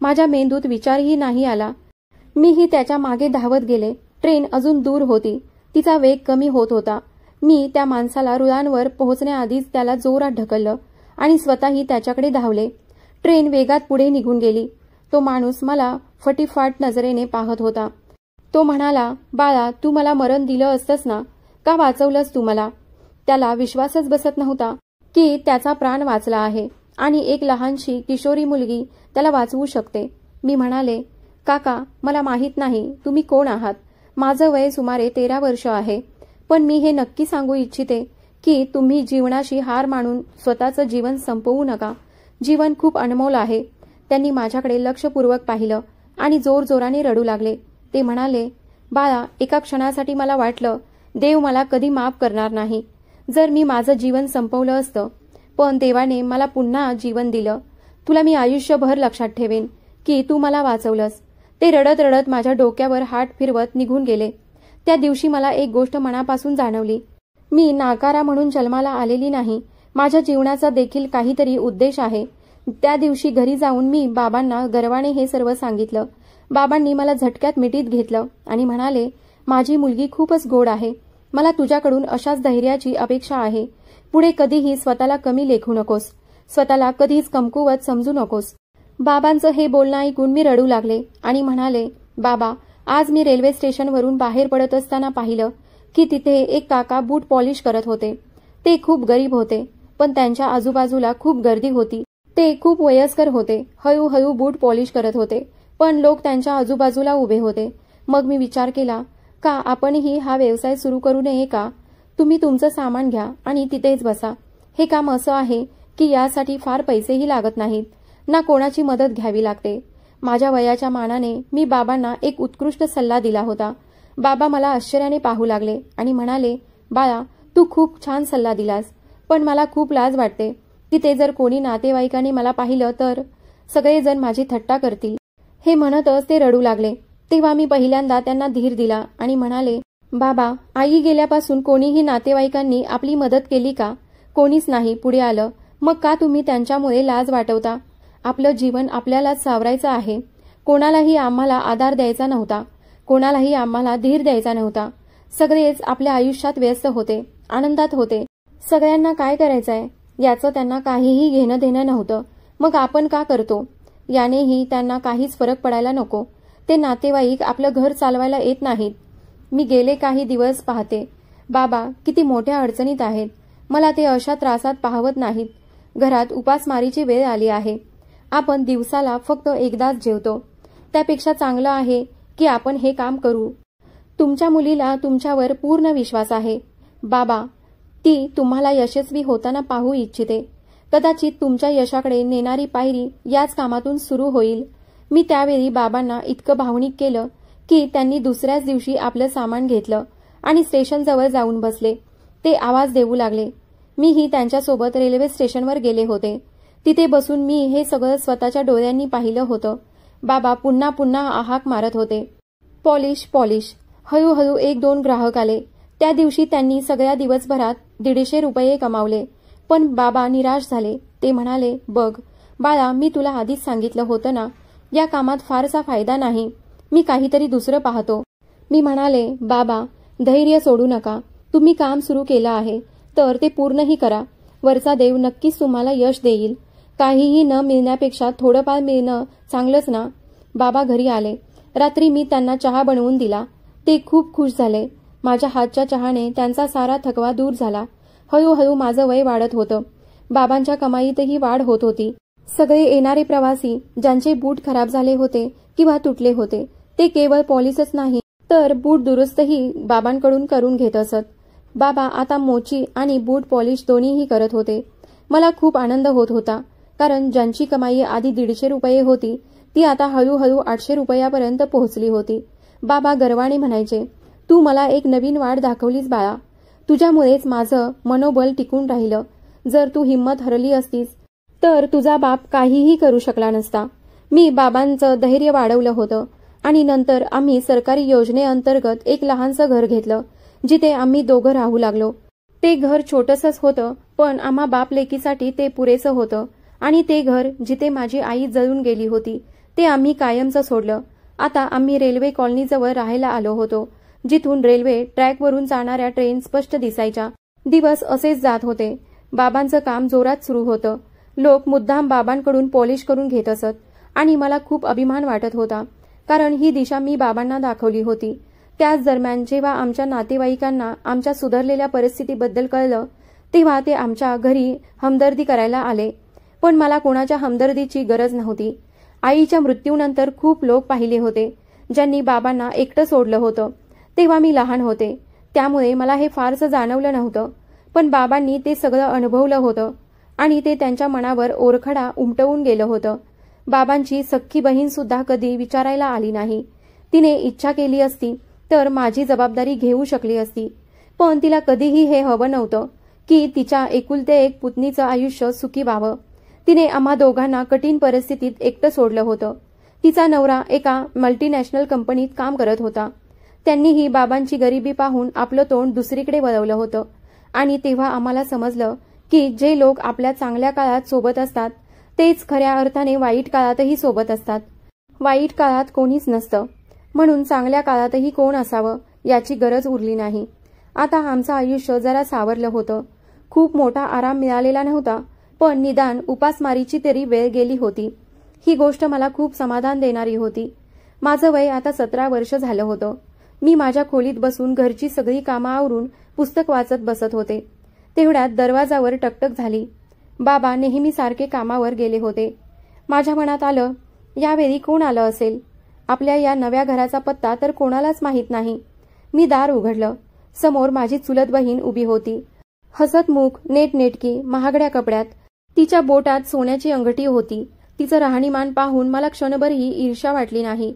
माझ्या मेंदूत विचारही नाही आला. मीही त्याच्या मागे धावत गेले. ट्रेन अजून दूर होती. तिचा वेग कमी होत होता. मी त्या माणसाला रुळांवर पोहोचण्याआधीच त्याला जोरात ढकललं आणि स्वतःही त्याच्याकडे धावले. ट्रेन वेगात पुढे निघून गेली. तो माणूस मला फटीफाट नजरेने पाहत होता. तो म्हणाला, बाळा, तू मला मरण दिलं असतंस ना, का वाचवलंस तू मला? त्याला विश्वासच बसत नव्हता की त्याचा प्राण वाचला आहे आणि एक लहानशी किशोरी मुलगी त्याला वाचवू शकते. मी म्हणाले, काका, मला माहीत नाही तुम्ही कोण आहात. माझं वय सुमारे 13 वर्ष आहे. पण मी हे नक्की सांगू इच्छिते की तुम्ही जीवनाशी हार मानून स्वतःचं जीवन संपवू नका. जीवन खूप अनमोल आहे. त्यांनी माझ्याकडे लक्षपूर्वक पाहिलं आणि जोरजोराने रडू लागले. ते म्हणाले, बाळा, एका क्षणासाठी मला वाटलं देव मला कधी माफ करणार नाही जर मी माझं जीवन संपवलं असतं. पण देवाने मला पुन्हा जीवन दिलं. तुला मी आयुष्यभर लक्षात ठेवेन की तू मला वाचवलंस. ते रडत रडत माझ्या डोक्यावर हात फिरवत निघून गेले. त्या दिवशी मला एक गोष्ट मनापासून जाणवली. मी नाकारा म्हणून जन्माला आलेली नाही. माझ्या जीवनाचा देखील काहीतरी उद्देश आहे. त्या दिवशी घरी जाऊन मी बाबांना गर्वाने हे सर्व सांगितलं. बाबांनी मला झटक्यात मिठीत घेतलं आणि म्हणाले, माझी मुलगी खूपच गोड आहे. मला तुझ्याकडून अशाच धैर्याची अपेक्षा आहे. पुढे कधीही स्वतःला कमी लेखू नकोस. स्वतःला कधीच कमकुवत समजू नकोस. बाबांचं हे बोलणं ऐकून मी रडू लागले आणि म्हणाले, बाबा, आज मी रेल्वे स्टेशनवरून बाहेर पडत असताना पाहिलं की तिथे एक काका बूट पॉलिश करत होते. ते खूप गरीब होते, पण त्यांच्या आजूबाजूला खूप गर्दी होती. ते खूप वयस्कर होते. हळूहळू बूट पॉलिश करत होते, पण लोक त्यांच्या आजूबाजूला उभे होते. मग मी विचार केला, का आपणही हा व्यवसाय सुरू करू नये का? तुम्ही तुमचं सामान घ्या आणि तिथेच बसा. हे काम असं आहे की यासाठी फार पैसेही लागत नाहीत, ना कोणाची मदत घ्यावी लागते. माझ्या वयाच्या मानाने मी बाबांना एक उत्कृष्ट सल्ला दिला होता. बाबा मला आश्चर्याने पाहू लागले आणि म्हणाले, बाळा, तू खूप छान सल्ला दिलास, पण मला खूप लाज वाटते. तिथे जर कोणी नातेवाईकांनी मला पाहिलं तर सगळेजण माझी थट्टा करतील. हे म्हणतच ते रडू लागले. तेव्हा मी पहिल्यांदा त्यांना धीर दिला आणि म्हणाले, बाबा, आई गेल्यापासून कोणीही नातेवाईकांनी आपली मदत केली का? कोणीच नाही पुढे आलं. मग का तुम्ही त्यांच्यामुळे लाज वाटवता? आपलं जीवन आपल्यालाच सावरायचं आहे. कोणालाही आम्हाला आधार द्यायचा नव्हता. कोणालाही आम्हाला धीर द्यायचा नव्हता. सगळेच आपल्या आयुष्यात व्यस्त होते, आनंदात होते. सगळ्यांना काय करायचंय याचं त्यांना काहीही घेणं देणं नव्हतं. मग आपण का करतो यानेही त्यांना काहीच फरक पडायला नको. ते नातेवाईक आपलं घर चालवायला येत नाहीत. मी गेले काही दिवस पाहते बाबा किती मोठ्या अडचणीत आहेत. मला ते अशा त्रासात पाहवत नाहीत. घरात उपासमारीची वेळ आली आहे. आपण दिवसाला फक्त एकदाच जेवतो. त्यापेक्षा चांगलं आहे की आपण हे काम करू. तुमच्या मुलीला तुमच्यावर पूर्ण विश्वास आहे बाबा. ती तुम्हाला यशस्वी होताना पाहू इच्छिते. कदाचित तुमच्या यशाकडे नेणारी पायरी याच कामातून सुरू होईल. मी त्यावेळी बाबांना इतकं भावनिक केलं की त्यांनी दुसऱ्याच दिवशी आपलं सामान घेतलं आणि स्टेशनजवळ जाऊन बसले. ते आवाज देऊ लागले. मीही त्यांच्यासोबत रेल्वे स्टेशनवर गेले होते. तिथे बसून मी हे सगळं स्वतःच्या डोळ्यांनी पाहिलं होतं. बाबा पुन्हा पुन्हा हाक मारत होते. Polish polish. हळूहळू 1-2 ग्राहक आले. त्या दिवशी त्यांनी सगळ्या दिवसभरात 150 रुपये कमावले. पण बाबा निराश झाले. ते म्हणाले, बघ बाळा, मी तुला आधीच सांगितलं होतं ना, या कामात फारसा फायदा नाही. मी काहीतरी दुसरं पाहतो. मी म्हणाले, बाबा धैर्य सोडू नका. तुम्ही काम सुरू केलं आहे तर ते पूर्णही करा. वरचा देव नक्कीच तुम्हाला यश देईल. काहीही न मिळण्यापेक्षा थोडंफार मिळणं चांगलंच ना. बाबा घरी आले. रात्री मी त्यांना चहा बनवून दिला. ते खूप खुश झाले. माझ्या हातच्या चहाने त्यांचा सारा थकवा दूर झाला. हळूहळू माझं वय वाढत होतं. बाबांच्या कमाईतही वाढ होत होती. सगळे येणारे प्रवासी ज्यांचे बूट खराब झाले होते किंवा तुटले होते ते केवळ पॉलिशच नाही तर बूट दुरुस्तही बाबांकडून करून घेत असत. बाबा आता मोची आणि बूट पॉलिश दोन्हीही करत होते. मला खूप आनंद होत होता कारण ज्यांची कमाई आधी 150 रुपये होती ती आता हळूहळू 800 रुपयापर्यंत पोहोचली होती. बाबा गर्वाने म्हणायचे, तू मला एक नवीन वाट दाखवलीस बाळा. तुझ्यामुळेच माझं मनोबल टिकून राहिलं. जर तू हिंमत हरली असतीस तर तुझा बाप काहीही करू शकला नसता. मी बाबांचं धैर्य वाढवलं होतं आणि नंतर आम्ही सरकारी योजनेअंतर्गत एक लहानसं घर घेतलं जिथे आम्ही दोघं राहू लागलो. ते घर छोटंसंच होतं पण आम्हा बाप लेकीसाठी ते पुरेसं होतं. आणि ते घर जिथे माझी आई जळून गेली होती ते आम्ही कायमचं सोडलं. आता आम्ही रेल्वे कॉलनीजवळ राहायला आलो होतो जिथून रेल्वे ट्रॅकवरून जाणाऱ्या ट्रेन स्पष्ट दिसायच्या. दिवस असेच जात होते. बाबांचं काम जोरात सुरू होतं. लोक मुद्दाम बाबांकडून पॉलिश करून घेत असत आणि मला खूप अभिमान वाटत होता कारण ही दिशा मी बाबांना दाखवली होती. त्याच दरम्यान जेव्हा आमच्या नातेवाईकांना आमच्या सुधारलेल्या परिस्थितीबद्दल कळलं तेव्हा ते आमच्या घरी हमदर्दी करायला आले. पण मला कोणाच्या हमदर्दीची गरज नव्हती. आईच्या मृत्यूनंतर खूप लोक पाहिले होते ज्यांनी बाबांना एकटं सोडलं होतं. तेव्हा मी लहान होते त्यामुळे मला हे फारसं जाणवलं नव्हतं. पण बाबांनी ते सगळं अनुभवलं होतं आणि ते त्यांच्या मनावर ओरखडा उमटवून गेलं होतं. बाबांची सख्खी बहीण सुद्धा कधी विचारायला आली नाही. तिने इच्छा केली असती तर माझी जबाबदारी घेऊ शकली असती. पण तिला कधीही हे हवं नव्हतं की तिच्या एकुलते एक पुतणीचं आयुष्य सुखी व्हावं. तिने आम्हा दोघांना कठीण परिस्थितीत एकटं सोडलं होतं. तिचा नवरा एका मल्टीनॅशनल कंपनीत काम करत होता. त्यांनीही बाबांची गरिबी पाहून आपलं तोंड दुसरीकडे वळवलं होतं. आणि तेव्हा आम्हाला समजलं की जे लोक आपल्या चांगल्या काळात सोबत असतात तेच खऱ्या अर्थाने वाईट काळातही सोबत असतात. वाईट काळात कोणीच नसतं म्हणून चांगल्या काळातही कोण असावं याची गरज उरली नाही. आता आमचं आयुष्य जरा सावरलं होतं. खूप मोठा आराम मिळालेला नव्हता पण निदान उपासमारीची तरी वेळ गेली होती. ही गोष्ट मला खूप समाधान देणारी होती. माझं वय आता 17 वर्ष झालं होतं. मी माझ्या खोलीत बसून घरची सगळी कामं आवरून पुस्तक वाचत बसत होते. तेवढ्यात दरवाजावर टकटक झाली. बाबा नेहमीसारखे कामावर गेले होते. माझ्या मनात आलं, यावेळी कोण आलं असेल. आपल्या या नव्या घराचा पत्ता तर कोणालाच माहीत नाही. मी दार उघडलं. समोर माझी चुलत बहीण उभी होती. हसतमुख, नेटनेटकी, महागड्या कपड्यात. तिच्या बोटात सोन्याची अंगठी होती. तिचं राहणीमान पाहून मला क्षणभरही ईर्ष्या वाटली नाही.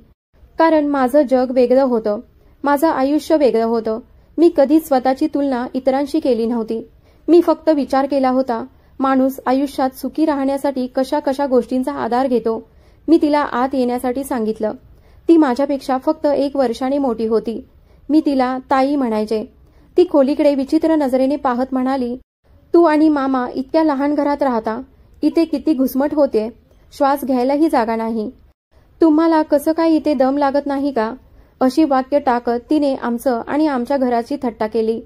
कारण माझं जग वेगळं होतं. माझं आयुष्य वेगळं होतं. मी कधीच स्वतःची तुलना इतरांशी केली नव्हती. मी फक्त विचार केला होता, माणूस आयुष्यात सुखी राहण्यासाठी कशा कशा गोष्टींचा आधार घेतो. मी तिला आत येण्यासाठी सांगितलं. ती माझ्यापेक्षा फक्त 1 वर्षाने मोठी होती. मी तिला ताई म्हणायचे. ती खोलीकडे विचित्र नजरेने पाहत म्हणाली, तू आणि मामा इतक्या लहान घरात राहता. इथे किती घुसमट होते. श्वास घ्यायलाही जागा नाही. तुम्हाला कसं काय इथे दम लागत नाही का. अशी वाक्य टाकत तिने आमचं आणि आमच्या घराची थट्टा केली.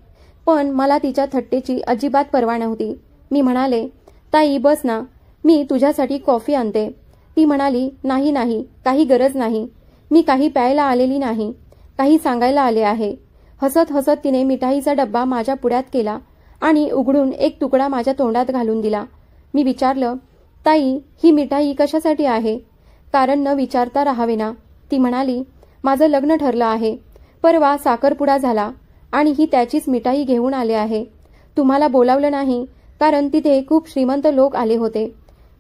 पण मला तिच्या थट्टेची अजिबात पर्वा नव्हती. मी म्हणाले, ताई बस ना, मी तुझ्यासाठी कॉफी आणते. ती म्हणाली, नाही नाही, काही गरज नाही, मी काही प्यायला आलेली नाही, काही सांगायला आले आहे. हसत हसत तिने मिठाईचा डब्बा माझ्या पुढ्यात केला आणि उघडून एक तुकडा माझ्या तोंडात घालून दिला. मी विचारलं, ताई ही मिठाई कशासाठी आहे? कारण न विचारता राहावे ना. ती म्हणाली, माझं लग्न ठरलं आहे. परवा साखरपुडा झाला आणि ही त्याचीच मिठाई घेऊन आले आहे. तुम्हाला बोलावलं नाही कारण तिथे खूप श्रीमंत लोक आले होते.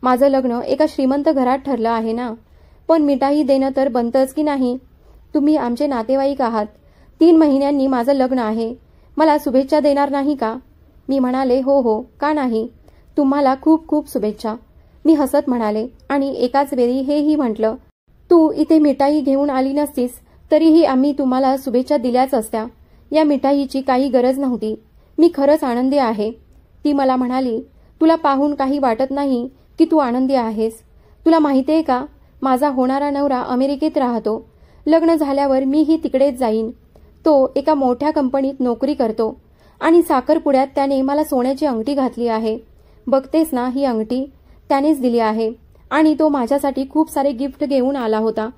माझं लग्न एका श्रीमंत घरात ठरलं आहे ना. पण मिठाई देणं तर बनतंच की नाही? तुम्ही आमचे नातेवाईक आहात. 3 महिन्यांनी माझं लग्न आहे. मला शुभेच्छा देणार नाही का? मी म्हणाले, हो हो, का नाही, तुम्हाला खूप खूप शुभेच्छा. मी हसत म्हणाले आणि एकाच वेळी हेही म्हटलं, तू इथे मिठाई घेऊन आली नसतीस तरीही आम्ही तुम्हाला शुभेच्छा दिल्याच असत्या. या मिठाईची काही गरज नव्हती. मी खरंच आनंदी आहे. ती मला म्हणाली, तुला पाहून काही वाटत नाही की तू आनंदी आहेस. तुला माहितीये का, माझा होणारा नवरा अमेरिकेत राहतो. लग्न झाल्यावर मीही तिकडेच जाईन. तो एका मोठ्या कंपनीत नोकरी करतो आणि साखरपुड्यात त्याने मला सोन्याची अंगठी घातली आहे. बघतेस ना, ही अंगठी त्यानेच दिली आहे आणि तो माझ्यासाठी खूप सारे गिफ्ट घेऊन आला होता.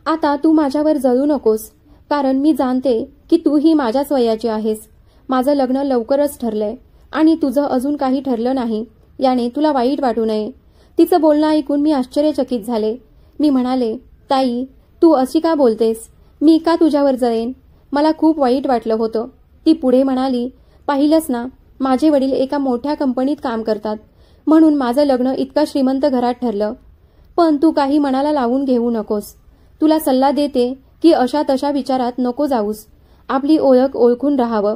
आता तू माझ्यावर जळू नकोस, कारण मी जाणते की तूही माझ्याच वयाची आहेस. माझं लग्न लवकरच ठरलंय आणि तुझं अजून काही ठरलं नाही, याने तुला वाईट वाटू नये. तिचं बोलणं ऐकून मी आश्चर्यचकित झाले. मी म्हणाले, ताई तू अशी का बोलतेस? मी का तुझ्यावर जळेन? मला खूप वाईट वाटलं होतं. ती पुढे म्हणाली, पाहिलंस ना, माझे वडील एका मोठ्या कंपनीत काम करतात म्हणून माझं लग्न इतका श्रीमंत घरात ठरलं. पण तू काही मनाला लावून घेऊ नकोस. तुला सल्ला देते की अशा तशा विचारात नको जाऊस. आपली ओळख ओळखून राहावं.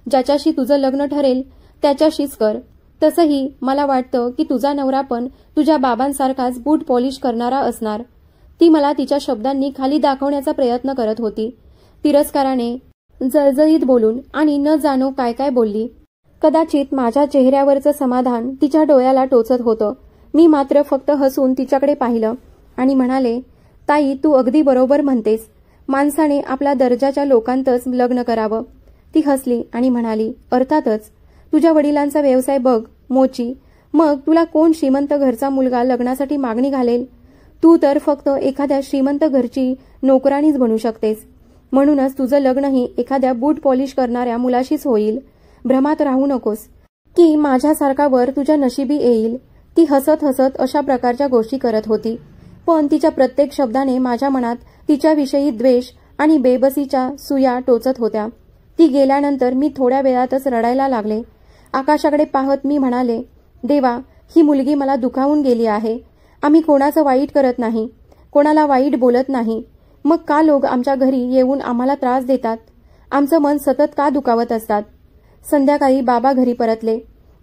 ज्याच्याशी तुझं लग्न ठरेल त्याच्याशीच कर. तसंही मला वाटतं की तुझा नवरा पण तुझ्या बाबांसारखाच बूट पॉलिश करणारा असणार. ती मला तिच्या शब्दांनी खाली दाखवण्याचा प्रयत्न करत होती. तिरस्काराने, जळजळीत बोलून आणि न जाणो काय काय बोलली. कदाचित माझ्या चेहऱ्यावरचं समाधान तिच्या डोळ्याला टोचत होतं. मी मात्र फक्त हसून तिच्याकडे पाहिलं आणि म्हणाले, ताई तू अगदी बरोबर म्हणतेस. माणसाने आपल्या दर्जाच्या लोकांतच लग्न करावं. ती हसली आणि म्हणाली, अर्थातच. तुझ्या वडिलांचा व्यवसाय बघ, मोची. मग तुला कोण श्रीमंत घरचा मुलगा लग्नासाठी मागणी घालेल? तू तर फक्त एखाद्या श्रीमंत घरची नोकराणीच बनू शकतेस. म्हणूनच तुझं लग्नही एखाद्या बूट पॉलिश करणाऱ्या मुलाशीच होईल. भ्रमात राहू नकोस की माझ्यासारखा वर तुझ्या नशिबी येईल. ती हसत हसत अशा प्रकारच्या गोष्टी करत होती. पण तिच्या प्रत्येक शब्दाने माझ्या मनात तिच्याविषयी द्वेष आणि बेबसीच्या सुया टोचत होत्या. ती गेल्यानंतर मी थोड्या वेळातच रडायला लागले. आकाशाकडे पाहत मी म्हणाले, देवा, ही मुलगी मला दुखावून गेली आहे. आम्ही कोणाचं वाईट करत नाही, कोणाला वाईट बोलत नाही. मग का लोक आमच्या घरी येऊन आम्हाला त्रास देतात? आमचं मन सतत का दुखावत असतात? संध्याकाळी बाबा घरी परतले.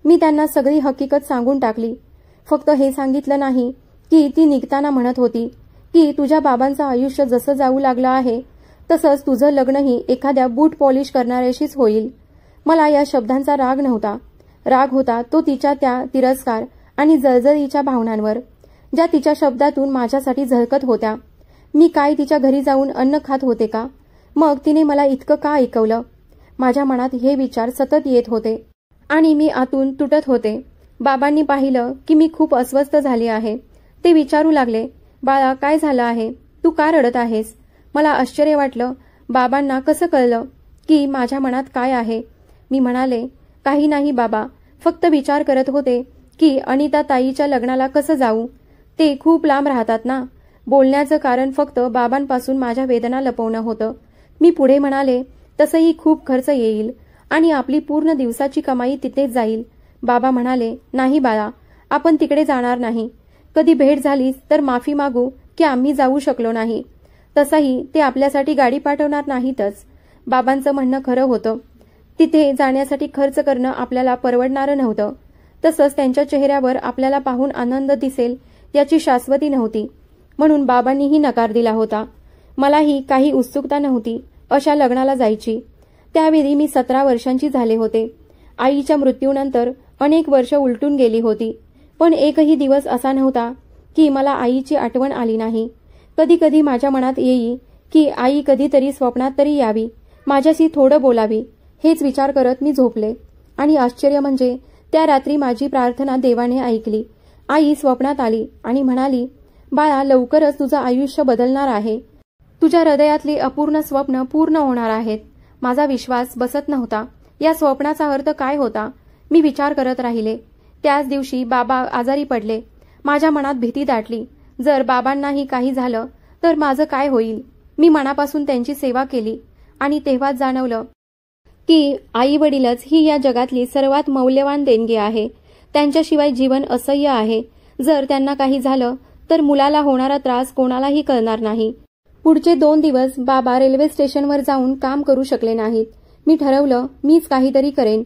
मी त्यांना सगळी हकीकत सांगून टाकली. फक्त हे सांगितलं नाही की ती निघताना म्हणत होती की तुझ्या बाबांचं आयुष्य जसं जाऊ लागलं आहे तसंच तुझं लग्नही एखाद्या बूट पॉलिश करणाऱ्याशीच होईल. मला या शब्दांचा राग नव्हता. राग होता तो तिच्या त्या तिरस्कार आणि जळजळीच्या भावनांवर, ज्या तिच्या शब्दातून माझ्यासाठी झळकत होत्या. मी काय तिच्या घरी जाऊन अन्न खात होते का? मग तिने मला इतकं का ऐकवलं? माझ्या मनात हे विचार सतत येत होते आणि मी आतून तुटत होते. बाबांनी पाहिलं की मी खूप अस्वस्थ झाली आहे. ते विचारू लागले, बाळा काय झालं आहे? तू का रडत आहेस? मला आश्चर्य वाटलं. बाबांना कसं कळलं की माझ्या मनात काय आहे? मी म्हणाले, काही नाही बाबा, फक्त विचार करत होते की अनिता ताईच्या लग्नाला कसं जाऊ. ते खूप लांब राहतात ना. बोलण्याचं कारण फक्त बाबांपासून माझ्या वेदना लपवणं होतं. मी पुढे म्हणाले, तसंही खूप खर्च येईल आणि आपली पूर्ण दिवसाची कमाई तिथेच जाईल. बाबा म्हणाले, नाही बाळा, आपण तिकडे जाणार नाही. कधी भेट झालीच तर माफी मागू की आम्ही जाऊ शकलो नाही. तसंही ते आपल्यासाठी गाडी पाठवणार नाहीतच. बाबांचं म्हणणं खरं होतं. तिथे जाण्यासाठी खर्च करणं आपल्याला परवडणारं नव्हतं. तसंच त्यांच्या चेहऱ्यावर आपल्याला पाहून आनंद दिसेल याची शाश्वती नव्हती. म्हणून बाबांनीही नकार दिला होता. मलाही काही उत्सुकता नव्हती अशा लग्नाला जायची. त्यावेळी मी 17 वर्षांची झाले होते. आईच्या मृत्यूनंतर अनेक वर्ष उलटून गेली होती. पण एकही दिवस असा नव्हता की मला आईची आठवण आली नाही. कधी कधी माझ्या मनात येई की आई कधीतरी स्वप्नात तरी यावी, माझ्याशी थोडं बोलावी. हेच विचार करत मी झोपले. आणि आश्चर्य म्हणजे त्या रात्री माझी प्रार्थना देवाने ऐकली. आई स्वप्नात आली आणि म्हणाली, बाळा, लवकरच तुझं आयुष्य बदलणार आहे. तुझ्या हृदयातली अपूर्ण स्वप्न पूर्ण होणार आहेत. माझा विश्वास बसत नव्हता. या स्वप्नाचा अर्थ काय होता? मी विचार करत राहिले. त्याच दिवशी बाबा आजारी पडले. माझ्या मनात भीती दाटली. जर बाबांनाही काही झालं तर माझं काय होईल? मी मनापासून त्यांची सेवा केली आणि तेव्हाच जाणवलं की आई वडीलच ही या जगातली सर्वात मौल्यवान देणगी आहे. त्यांच्याशिवाय जीवन असह्य आहे. जर त्यांना काही झालं तर मुलाला होणारा त्रास कोणालाही कळणार नाही. पुढचे 2 दिवस बाबा रेल्वे स्टेशनवर जाऊन काम करू शकले नाहीत. मी ठरवलं मीच काहीतरी करेन.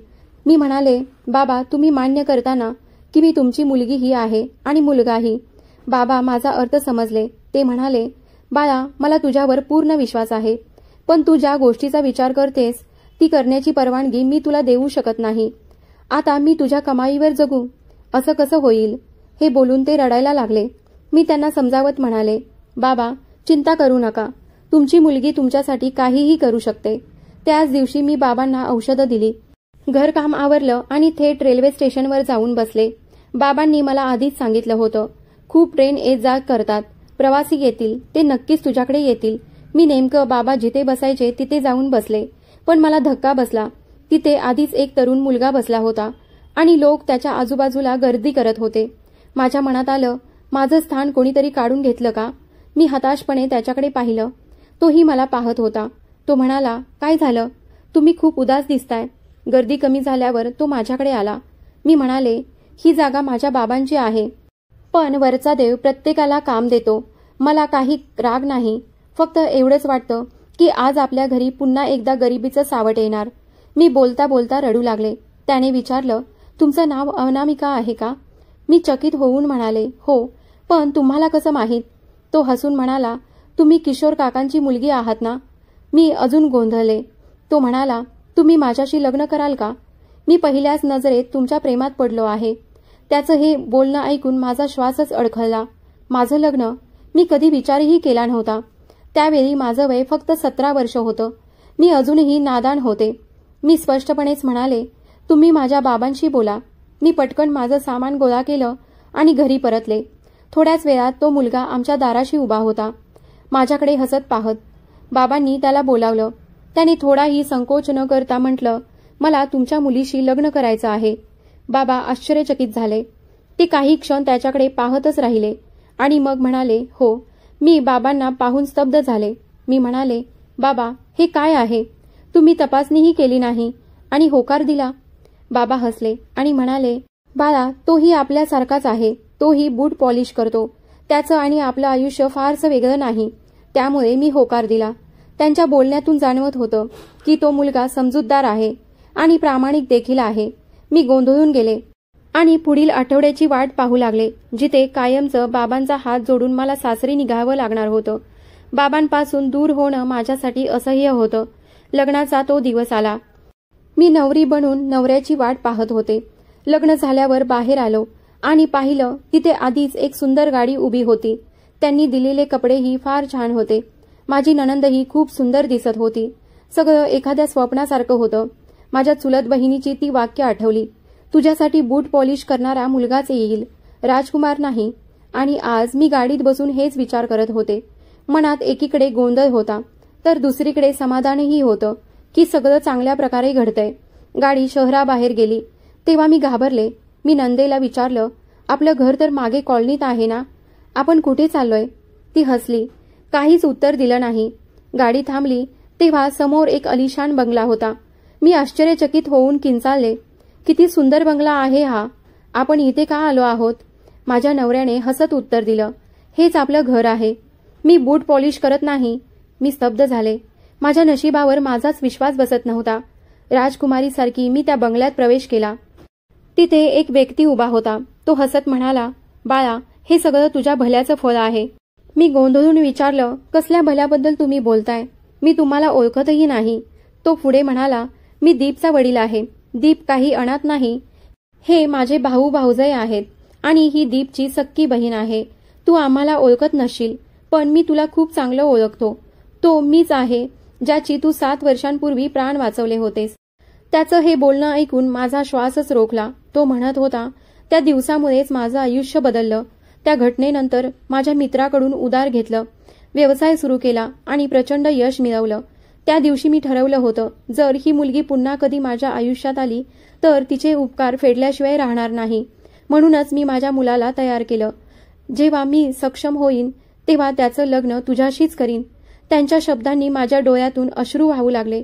मी म्हणाले, बाबा, तुम्ही मान्य करता ना की मी तुमची मुलगीही आहे आणि मुलगाही? बाबा माझा अर्थ समजले. ते म्हणाले, बाळा, मला तुझ्यावर पूर्ण विश्वास आहे, पण तू ज्या गोष्टीचा विचार करतेस ती करण्याची परवानगी मी तुला देऊ शकत नाही. आता मी तुझ्या कमाईवर जगू असं कसं होईल? हे बोलून ते रडायला लागले. मी त्यांना समजावत म्हणाले, बाबा, चिंता करू नका. तुमची मुलगी तुमच्यासाठी काहीही करू शकते. त्याच दिवशी मी बाबांना औषधं दिली. घरकाम आवरलं आणि थेट रेल्वे स्टेशनवर जाऊन बसले. बाबांनी मला आधीच सांगितलं होतं, खूप ट्रेन येत जा करतात. प्रवासी येतील, ते नक्कीच तुझ्याकडे येतील. मी नेमकं बाबा जिथे बसायचे तिथे जाऊन बसले. पण मला धक्का बसला. तिथे आधीच एक तरुण मुलगा बसला होता आणि लोक त्याच्या आजूबाजूला गर्दी करत होते. माझ्या मनात आलं, माझं स्थान कोणीतरी काढून घेतलं का? मी हताशपणे त्याच्याकडे पाहिलं. तोही मला पाहत होता. तो म्हणाला, काय झालं? तुम्ही खूप उदास दिसताय. गर्दी कमी झाल्यावर तो माझ्याकडे आला. मी म्हणाले, ही जागा माझ्या बाबांची आहे, पण वरचा देव प्रत्येकाला काम देतो. मला काही राग नाही. फक्त एवढंच वाटतं की आज आपल्या घरी पुन्हा एकदा गरिबीचं सावट येणार. मी बोलता बोलता रडू लागले. त्याने विचारलं, तुमचं नाव अनामिका आहे का? मी चकित होऊन म्हणाले, हो. पण तुम्हाला कसं माहीत? तो हसून म्हणाला, तुम्ही किशोर काकांची मुलगी आहात ना? मी अजून गोंधळले. तो म्हणाला, तुम्ही माझ्याशी लग्न कराल का? मी पहिल्याच नजरेत तुमच्या प्रेमात पडलो आहे. त्याचं हे बोलणं ऐकून माझा श्वासच अडखळला. माझं लग्न? मी कधी विचारही केला नव्हता. त्यावेळी माझं वय फक्त 17 वर्ष होतं. मी अजूनही नादान होते. मी स्पष्टपणेच म्हणाले, तुम्ही माझ्या बाबांशी बोला. मी पटकन माझं सामान गोळा केलं आणि घरी परतले. थोड्याच वेळात तो मुलगा आमच्या दाराशी उभा होता, माझ्याकडे हसत पाहत. बाबांनी त्याला बोलावलं. त्याने थोडाही संकोच न करता म्हटलं, मला तुमच्या मुलीशी लग्न करायचं आहे. बाबा आश्चर्यचकित झाले. ते काही क्षण त्याच्याकडे पाहतच राहिले आणि मग म्हणाले, हो. मी बाबांना पाहून स्तब्ध झाले. मी म्हणाले, बाबा, हे काय आहे? तुम्ही तपासणीही केली नाही आणि होकार दिला? बाबा हसले आणि म्हणाले, बाळा, तोही आपल्यासारखाच आहे. तोही बूट पॉलिश करतो. त्याचं आणि आपलं आयुष्य फारसं वेगळं नाही. त्यामुळे मी होकार दिला. त्यांच्या बोलण्यातून जाणवत होतं की तो मुलगा समजूतदार आहे आणि प्रामाणिक देखील आहे. मी गोंधळून गेले आणि पुढील आठवड्याची वाट पाहू लागले, जिथे कायमचं बाबांचा हात जोडून मला सासरी निघावं लागणार होतं. बाबांपासून दूर होणं माझ्यासाठी असह्य होतं. लग्नाचा तो दिवस आला. मी नवरी बनून नवऱ्याची वाट पाहत होते. लग्न झाल्यावर बाहेर आलो आणि पाहिलं, तिथे आधीच एक सुंदर गाडी उभी होती. त्यांनी दिलेले कपडेही फार छान होते. माझी नणंदही खूप सुंदर दिसत होती. सगळं एखाद्या स्वप्नासारखं होतं. माझ्या चुलत बहिणीची ती वाक्य आठवली, तुझ्यासाठी बूट पॉलिश करणारा मुलगाच येईल, राजकुमार नाही. आणि आज मी गाडीत बसून हेच विचार करत होते. मनात एकीकडे गोंधळ होता तर दुसरीकडे समाधानही होतं की सगळं चांगल्या प्रकारे घडतंय. गाडी शहराबाहेर गेली तेव्हा मी घाबरले. मी नंदेला विचारलं, आपलं घर तर मागे कॉलनीत आहे ना? आपण कुठे चाललोय? ती हसली. काहीच उत्तर दिलं नाही. गाडी थांबली तेव्हा समोर एक अलिशान बंगला होता. मी आश्चर्यचकित होऊन किंचाळले, किती सुंदर बंगला आहे हा. आपण इथे का आलो आहोत? माझ्या नवऱ्याने हसत उत्तर दिलं, हेच आपलं घर आहे. मी बूट पॉलिश करत नाही. मी स्तब्ध झाले. माझ्या नशिबावर माझाच विश्वास बसत नव्हता. राजकुमारीसारखी मी त्या बंगल्यात प्रवेश केला. तिथे एक व्यक्ती उभा होता. तो हसत म्हणाला, बाळा, हे सगळं तुझ्या भल्याचं फळ आहे. मी गोंधळून विचारलं, कसल्या भल्याबद्दल तुम्ही बोलताय? मी तुम्हाला ओळखतही नाही. तो पुढे म्हणाला, मी दीपचा वडील आहे. दीप काही अनाथ नाही. हे माझे भाऊ भाऊजाई आहेत आणि ही दीपची सक्की बहीण आहे. तू आम्हाला ओळखत नसशील, पण मी तुला खूप चांगलं ओळखतो. तो मीच आहे ज्याची तू 7 वर्षांपूर्वी प्राण वाचवले होतेस. त्याचं हे बोलणं ऐकून माझा श्वासच रोखला. तो म्हणत होता, त्या दिवसामुळेच माझं आयुष्य बदललं. त्या घटनेनंतर माझ्या मित्राकडून उधार घेतलं, व्यवसाय सुरू केला आणि प्रचंड यश मिळवलं. त्या दिवशी मी ठरवलं होतं, जर ही मुलगी पुन्हा कधी माझ्या आयुष्यात आली तर तिचे उपकार फेडल्याशिवाय राहणार नाही. म्हणूनच मी माझ्या मुलाला तयार केलं. जेव्हा मी सक्षम होईन तेव्हा त्याचं लग्न तुझ्याशीच करीन. त्यांच्या शब्दांनी माझ्या डोळ्यातून अश्रू वाहू लागले.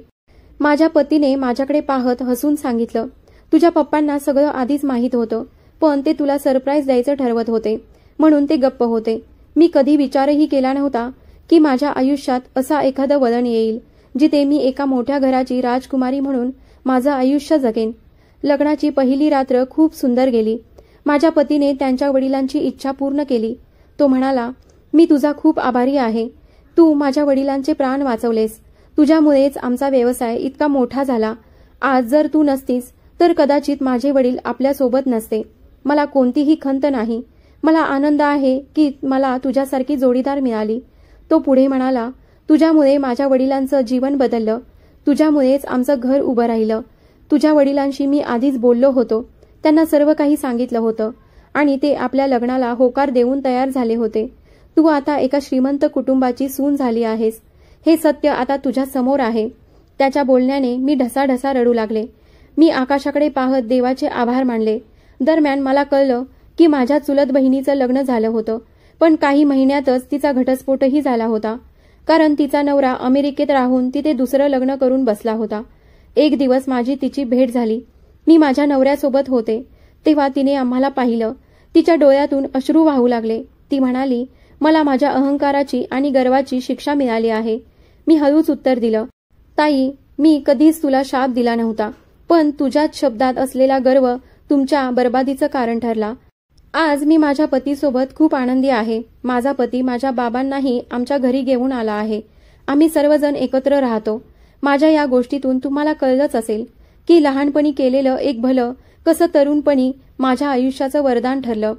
माझ्या पतीने माझ्याकडे पाहत हसून सांगितलं, तुझ्या पप्पांना सगळं आधीच माहीत होतं, पण ते तुला सरप्राईज द्यायचं ठरवत होते म्हणून ते गप्प होते. मी कधी विचारही केला नव्हता की माझ्या आयुष्यात असा एखादं वळण येईल जिथे मी एका मोठ्या घराची राजकुमारी म्हणून माझं आयुष्य जगेन. लग्नाची पहिली रात्र खूप सुंदर गेली. माझ्या पतीने त्यांच्या वडिलांची इच्छा पूर्ण केली. तो म्हणाला, मी तुझा खूप आभारी आहे. तू माझ्या वडिलांचे प्राण वाचवलेस. तुझ्यामुळेच आमचा व्यवसाय इतका मोठा झाला. आज जर तू नसतीस तर कदाचित माझे वडील आपल्यासोबत नसते. मला कोणतीही खंत नाही. मला आनंद आहे की मला तुझ्यासारखी जोडीदार मिळाली. तो पुढे म्हणाला, तुझ्यामुळे माझ्या वडिलांचं जीवन बदललं. तुझ्यामुळेच आमचं घर उभं राहिलं. तुझ्या वडिलांशी मी आधीच बोललो होतो. त्यांना सर्व काही सांगितलं होतं आणि ते आपल्या लग्नाला होकार देऊन तयार झाले होते. तू आता एका श्रीमंत कुटुंबाची सून झाली आहेस. हे सत्य आता तुझ्या समोर आहे. त्याच्या बोलण्याने मी ढसाढसा रडू लागले. मी आकाशाकडे पाहत देवाचे आभार मानले. दरम्यान मला कळलं की माझ्या चुलत बहिणीचं लग्न झालं होतं, पण काही महिन्यातच तिचा घटस्फोटही झाला होता. कारण तिचा नवरा अमेरिकेत राहून तिथे दुसरं लग्न करून बसला होता. एक दिवस माझी तिची भेट झाली. मी माझ्या नवऱ्यासोबत होते तेव्हा तिने आम्हाला पाहिलं. तिच्या डोळ्यातून अश्रू वाहू लागले. ती म्हणाली, मला माझ्या अहंकाराची आणि गर्वाची शिक्षा मिळाली आहे. मी हळूच उत्तर दिलं, ताई, मी कधीच तुला शाप दिला नव्हता, पण तुझ्याच शब्दात असलेला गर्व तुमच्या बर्बादीचं कारण ठरला. आज मी माझ्या पतीसोबत खूप आनंदी आहे. माझा पती माझ्या बाबांनाही आमच्या घरी घेऊन आला आहे. आम्ही सर्वजण एकत्र राहतो. माझ्या या गोष्टीतून तुम्हाला कळलंच असेल की लहानपणी केलेलं एक भलं कसं तरुणपणी माझ्या आयुष्याचं वरदान ठरलं.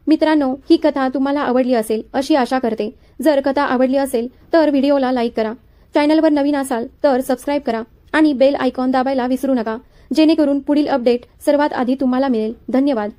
मित्रांनो, ही कथा तुम्हाला आवडली असेल अशी आशा करते. जर कथा आवडली असेल तर व्हिडिओला लाईक करा. चॅनलवर नवीन असाल तर सबस्क्राईब करा आणि बेल आयकॉन दाबायला विसरू नका, जेणेकरून पुढील अपडेट सर्वात आधी तुम्हाला मिळेल. धन्यवाद.